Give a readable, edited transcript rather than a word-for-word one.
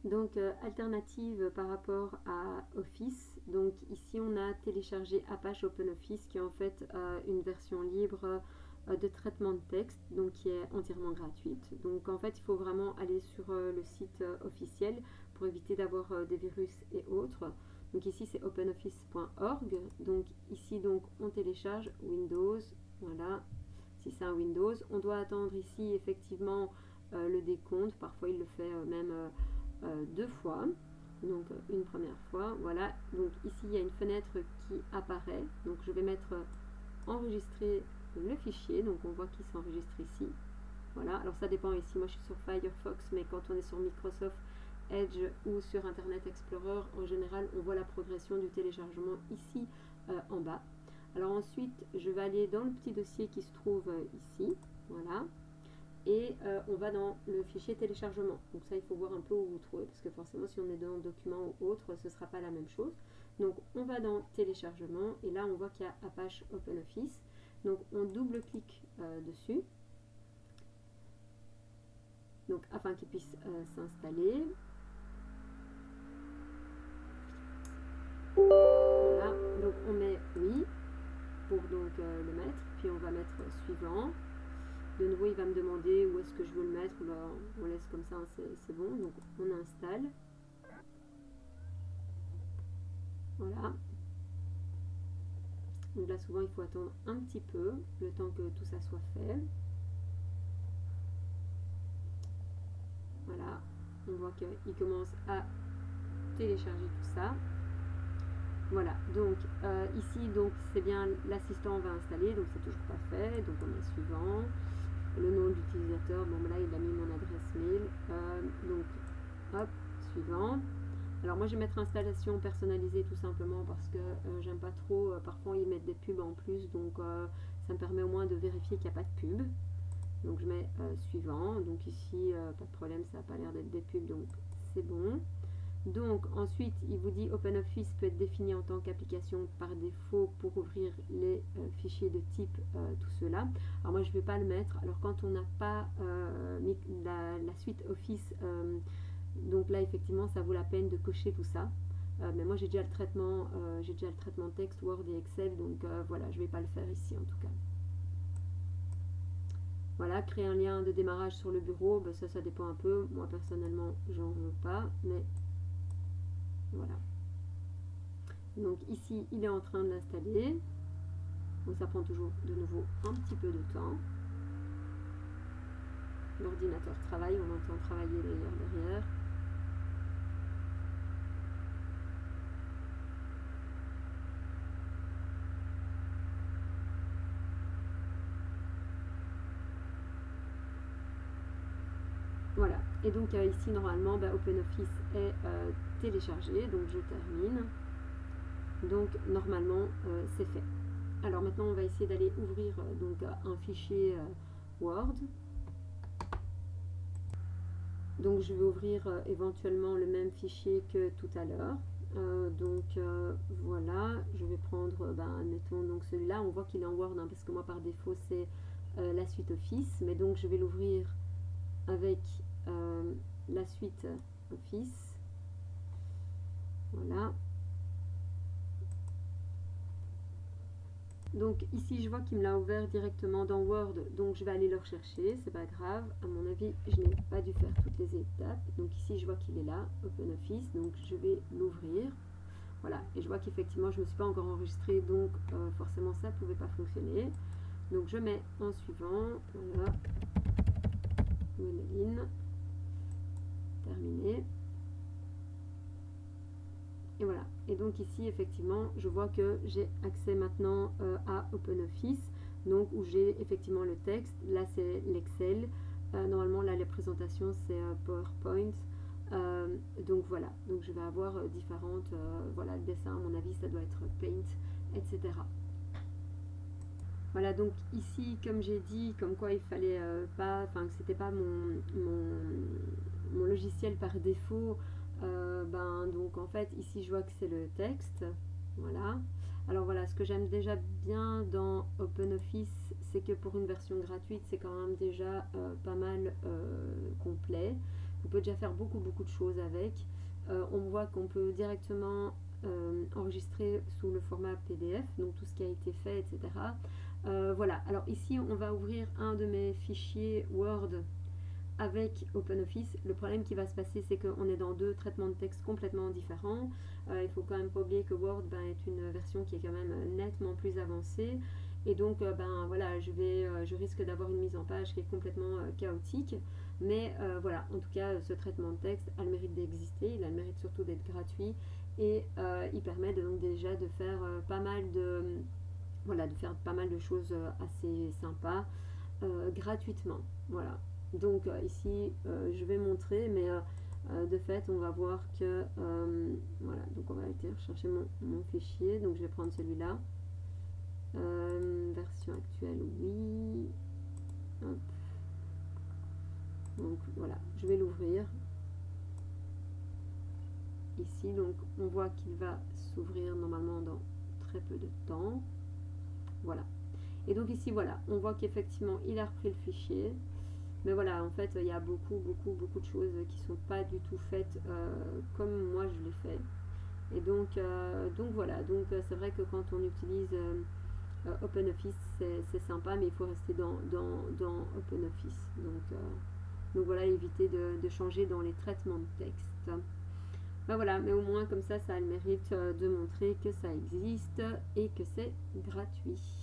Donc alternative par rapport à Office, donc ici on a téléchargé Apache OpenOffice qui est en fait une version libre de traitement de texte, donc qui est entièrement gratuite. Donc en fait il faut vraiment aller sur le site officiel pour éviter d'avoir des virus et autres. Donc ici c'est openoffice.org, donc ici donc on télécharge Windows, voilà, si c'est un Windows. On doit attendre ici effectivement le décompte, parfois il le fait même deux fois, donc une première fois, voilà. Donc ici il y a une fenêtre qui apparaît, donc je vais mettre enregistrer le fichier, donc on voit qu'il s'enregistre ici, voilà. Alors ça dépend ici, moi je suis sur Firefox, mais quand on est sur Microsoft Edge ou sur Internet Explorer, en général on voit la progression du téléchargement ici en bas. Alors ensuite je vais aller dans le petit dossier qui se trouve ici, voilà. Et on va dans le fichier téléchargement. Donc ça, il faut voir un peu où vous trouvez, parce que forcément, si on est dans document ou autre, ce ne sera pas la même chose. Donc on va dans téléchargement, et là, on voit qu'il y a Apache OpenOffice. Donc on double-clique dessus, donc afin qu'il puisse s'installer. Voilà, donc on met oui pour donc le mettre, puis on va mettre suivant. De nouveau, il va me demander où est-ce que je veux le mettre. On laisse comme ça, c'est bon. Donc, on installe. Voilà. Donc là, souvent, il faut attendre un petit peu, le temps que tout ça soit fait. Voilà. On voit qu'il commence à télécharger tout ça. Voilà. Donc, ici, donc c'est bien l'assistant va installer. Donc, c'est toujours pas fait. Donc, on met suivant. Le nom d'utilisateur, bon là il a mis mon adresse mail, donc hop, suivant. Alors moi je vais mettre installation personnalisée tout simplement parce que j'aime pas trop, parfois ils mettent des pubs en plus, donc ça me permet au moins de vérifier qu'il n'y a pas de pub. Donc je mets suivant, donc ici pas de problème, ça n'a pas l'air d'être des pubs, donc c'est bon. Donc ensuite il vous dit OpenOffice peut être défini en tant qu'application par défaut pour ouvrir les fichiers de type tout cela. Alors moi je ne vais pas le mettre. Alors quand on n'a pas la suite Office, donc là effectivement ça vaut la peine de cocher tout ça. Mais moi j'ai déjà le traitement texte, Word et Excel, donc voilà, je ne vais pas le faire ici en tout cas. Voilà, créer un lien de démarrage sur le bureau, ben ça dépend un peu. Moi personnellement j'en veux pas, mais voilà. Donc ici, il est en train de l'installer. Donc ça prend toujours de nouveau un petit peu de temps. L'ordinateur travaille, on entend travailler d'ailleurs derrière. Voilà, et donc ici normalement OpenOffice est téléchargé, donc je termine. Donc normalement c'est fait. Alors maintenant on va essayer d'aller ouvrir donc un fichier Word. Donc je vais ouvrir éventuellement le même fichier que tout à l'heure. Voilà, je vais prendre, admettons donc celui-là, on voit qu'il est en Word, hein, parce que moi par défaut c'est la suite Office, mais donc je vais l'ouvrir avec la suite Office. Voilà. Donc ici je vois qu'il me l'a ouvert directement dans Word, donc je vais aller le rechercher, c'est pas grave, à mon avis je n'ai pas dû faire toutes les étapes. Donc ici je vois qu'il est là, OpenOffice, donc je vais l'ouvrir. Voilà, et je vois qu'effectivement je ne me suis pas encore enregistrée, donc forcément ça ne pouvait pas fonctionner. Donc je mets en suivant, voilà, Gwendoline, terminé. Et voilà, et donc ici effectivement je vois que j'ai accès maintenant à OpenOffice, donc où j'ai effectivement le texte, là c'est l'Excel, normalement là les présentations c'est PowerPoint, donc voilà, donc je vais avoir différentes, voilà le dessin à mon avis ça doit être Paint, etc. Voilà, donc ici comme j'ai dit, comme quoi il fallait pas, enfin que c'était pas mon logiciel par défaut. Donc en fait ici je vois que c'est le texte, voilà. Alors voilà, ce que j'aime déjà bien dans OpenOffice, c'est que pour une version gratuite c'est quand même déjà pas mal complet. on peut déjà faire beaucoup de choses avec. On voit qu'on peut directement enregistrer sous le format PDF, donc tout ce qui a été fait, etc. Voilà, alors ici on va ouvrir un de mes fichiers Word avec OpenOffice. Le problème qui va se passer, c'est qu'on est dans deux traitements de texte complètement différents. Il faut quand même pas oublier que Word est une version qui est quand même nettement plus avancée. Et donc, voilà, je risque d'avoir une mise en page qui est complètement chaotique. Mais voilà, en tout cas, ce traitement de texte a le mérite d'exister, il a le mérite surtout d'être gratuit. Et il permet donc déjà de faire pas mal de choses assez sympas gratuitement. Voilà. Donc ici, je vais montrer, mais de fait, on va voir que voilà. Donc on va aller chercher mon fichier. Donc je vais prendre celui-là. Version actuelle, oui. Hop. Donc voilà, je vais l'ouvrir. Ici, donc on voit qu'il va s'ouvrir normalement dans très peu de temps. Voilà. Et donc ici, voilà, on voit qu'effectivement, il a repris le fichier. Mais voilà, en fait, il y a beaucoup de choses qui sont pas du tout faites comme moi je l'ai fait. Et donc voilà, donc c'est vrai que quand on utilise OpenOffice, c'est sympa, mais il faut rester dans OpenOffice. Donc voilà, éviter de changer dans les traitements de texte. Voilà, mais au moins comme ça a le mérite de montrer que ça existe et que c'est gratuit.